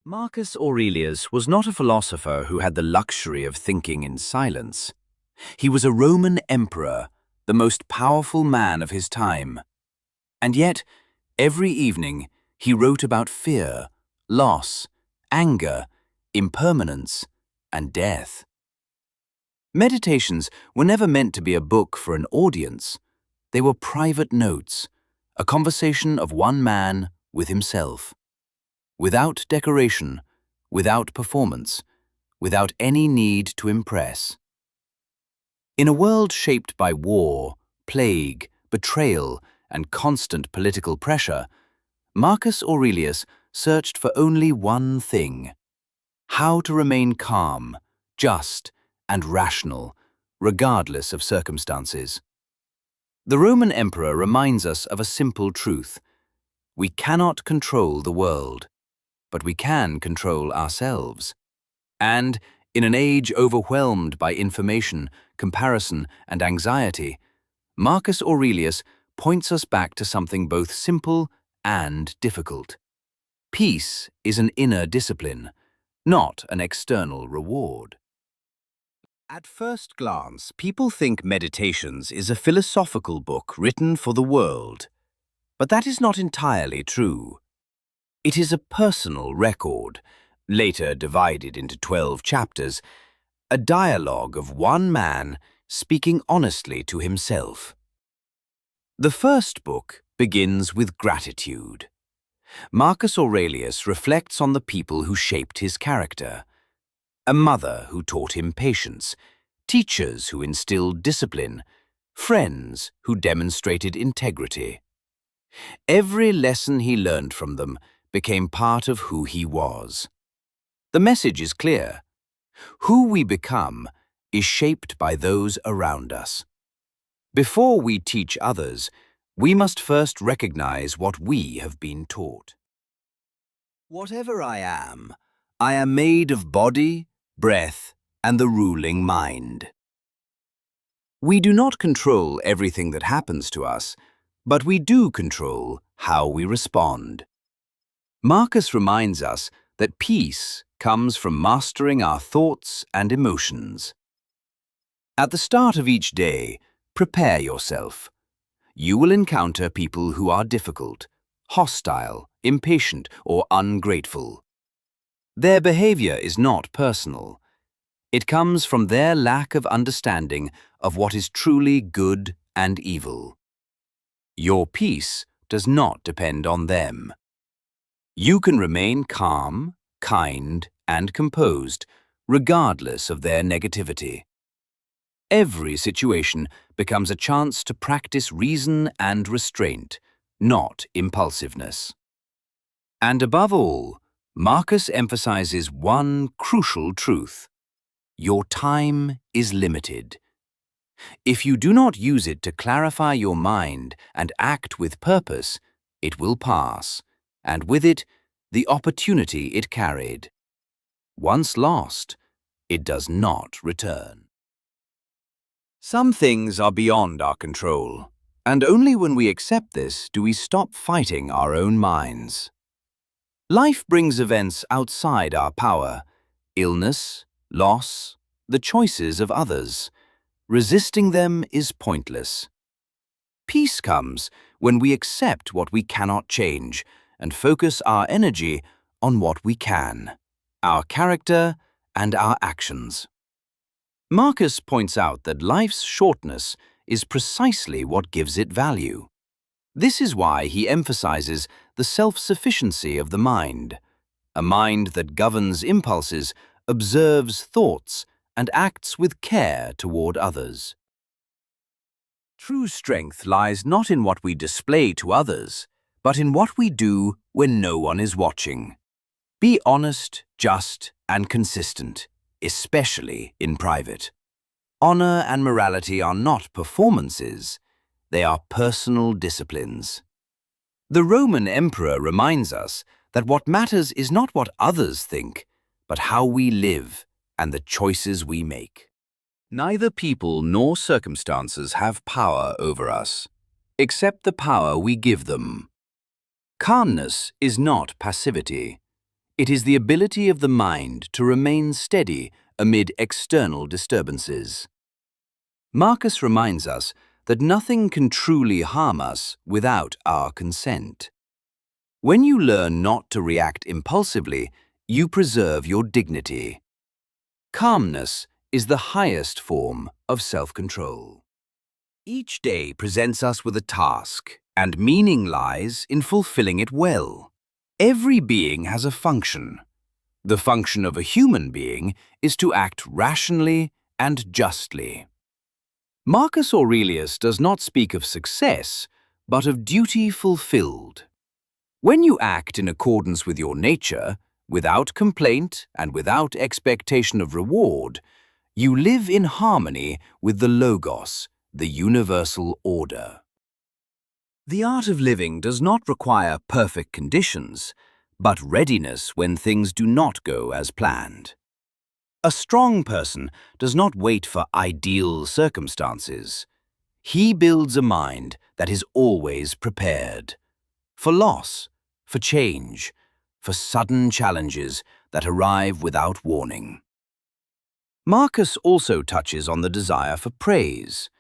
Marcus Aurelius was not a philosopher who had the luxury of thinking in silence. He was a Roman emperor, the most powerful man of his time. And yet, every evening, he wrote about fear, loss, anger, impermanence, and death. Meditations were never meant to be a book for an audience. They were private notes, a conversation of one man with himself. Without decoration, without performance, without any need to impress. In a world shaped by war, plague, betrayal, and constant political pressure, Marcus Aurelius searched for only one thing: how to remain calm, just, and rational, regardless of circumstances. The Roman emperor reminds us of a simple truth: we cannot control the world, but we can control ourselves. And, in an age overwhelmed by information, comparison, and anxiety, Marcus Aurelius points us back to something both simple and difficult. Peace is an inner discipline, not an external reward. At first glance, people think Meditations is a philosophical book written for the world. But that is not entirely true. It is a personal record, later divided into 12 chapters, a dialogue of one man speaking honestly to himself. The first book begins with gratitude. Marcus Aurelius reflects on the people who shaped his character: a mother who taught him patience, teachers who instilled discipline, friends who demonstrated integrity. Every lesson he learned from them became part of who he was. The message is clear: who we become is shaped by those around us. Before we teach others, we must first recognize what we have been taught. Whatever I am made of body, breath, and the ruling mind. We do not control everything that happens to us, but we do control how we respond. Marcus reminds us that peace comes from mastering our thoughts and emotions. At the start of each day, prepare yourself. You will encounter people who are difficult, hostile, impatient, or ungrateful. Their behavior is not personal. It comes from their lack of understanding of what is truly good and evil. Your peace does not depend on them. You can remain calm, kind, and composed, regardless of their negativity. Every situation becomes a chance to practice reason and restraint, not impulsiveness. And above all, Marcus emphasizes one crucial truth: your time is limited. If you do not use it to clarify your mind and act with purpose, it will pass, and with it, the opportunity it carried. Once lost, it does not return. Some things are beyond our control, and only when we accept this do we stop fighting our own minds. Life brings events outside our power: illness, loss, the choices of others. Resisting them is pointless. Peace comes when we accept what we cannot change and focus our energy on what we can: our character and our actions. Marcus points out that life's shortness is precisely what gives it value. This is why he emphasizes the self-sufficiency of the mind: a mind that governs impulses, observes thoughts, and acts with care toward others. True strength lies not in what we display to others, but in what we do when no one is watching. Be honest, just, and consistent, especially in private. Honor and morality are not performances, they are personal disciplines. The Roman emperor reminds us that what matters is not what others think, but how we live and the choices we make. Neither people nor circumstances have power over us, except the power we give them. Calmness is not passivity. It is the ability of the mind to remain steady amid external disturbances. Marcus reminds us that nothing can truly harm us without our consent. When you learn not to react impulsively, you preserve your dignity. Calmness is the highest form of self-control. Each day presents us with a task, and meaning lies in fulfilling it well. Every being has a function. The function of a human being is to act rationally and justly. Marcus Aurelius does not speak of success, but of duty fulfilled. When you act in accordance with your nature, without complaint and without expectation of reward, you live in harmony with the Logos, the universal order. The art of living does not require perfect conditions, but readiness when things do not go as planned. A strong person does not wait for ideal circumstances. He builds a mind that is always prepared. For loss, for change, for sudden challenges that arrive without warning. Marcus also touches on the desire for praise.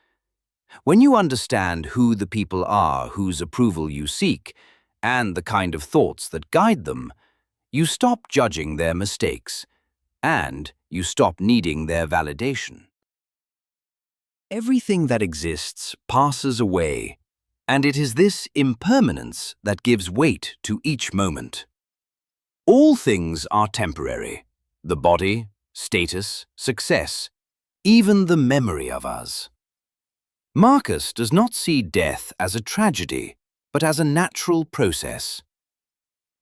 When you understand who the people are whose approval you seek, and the kind of thoughts that guide them, you stop judging their mistakes, and you stop needing their validation. Everything that exists passes away, and it is this impermanence that gives weight to each moment. All things are temporary: the body, status, success, even the memory of us. Marcus does not see death as a tragedy, but as a natural process.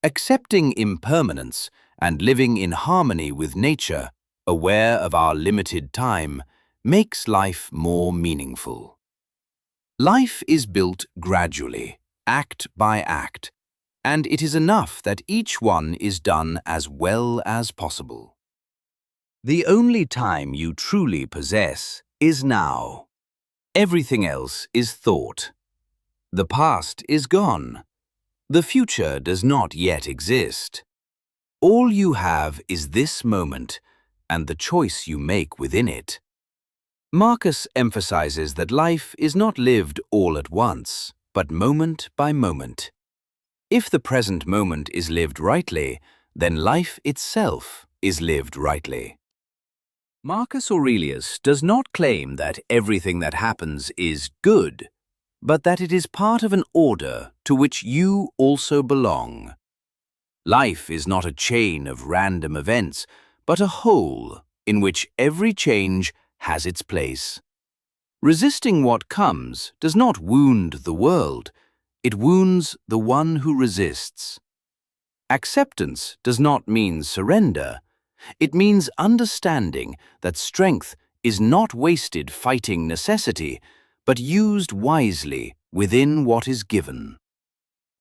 Accepting impermanence and living in harmony with nature, aware of our limited time, makes life more meaningful. Life is built gradually, act by act, and it is enough that each one is done as well as possible. The only time you truly possess is now. Everything else is thought. The past is gone. The future does not yet exist. All you have is this moment and the choice you make within it. Marcus emphasizes that life is not lived all at once, but moment by moment. If the present moment is lived rightly, then life itself is lived rightly. Marcus Aurelius does not claim that everything that happens is good, but that it is part of an order to which you also belong. Life is not a chain of random events, but a whole in which every change has its place. Resisting what comes does not wound the world, it wounds the one who resists. Acceptance does not mean surrender. It means understanding that strength is not wasted fighting necessity, but used wisely within what is given.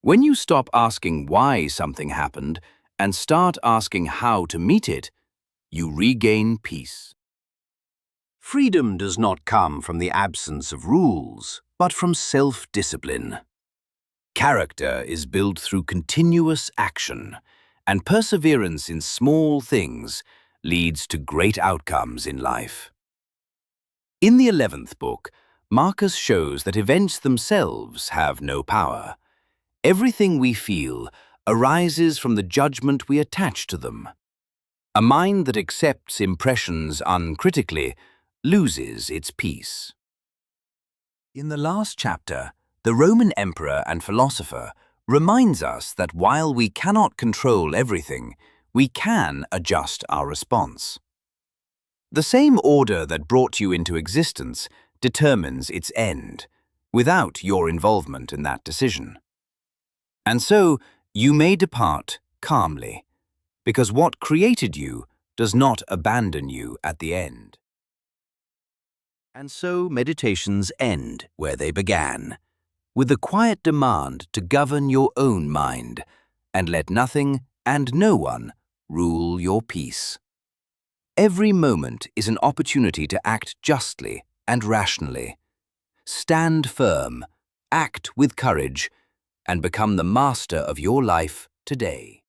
When you stop asking why something happened and start asking how to meet it, you regain peace. Freedom does not come from the absence of rules, but from self-discipline. Character is built through continuous action, and perseverance in small things leads to great outcomes in life. In the 11th book, Marcus shows that events themselves have no power. Everything we feel arises from the judgment we attach to them. A mind that accepts impressions uncritically loses its peace. In the last chapter, the Roman emperor and philosopher reminds us that while we cannot control everything, we can adjust our response. The same order that brought you into existence determines its end, without your involvement in that decision. And so, you may depart calmly, because what created you does not abandon you at the end. And so meditations end where they began, with the quiet demand to govern your own mind and let nothing and no one rule your peace. Every moment is an opportunity to act justly and rationally. Stand firm, act with courage, and become the master of your life today.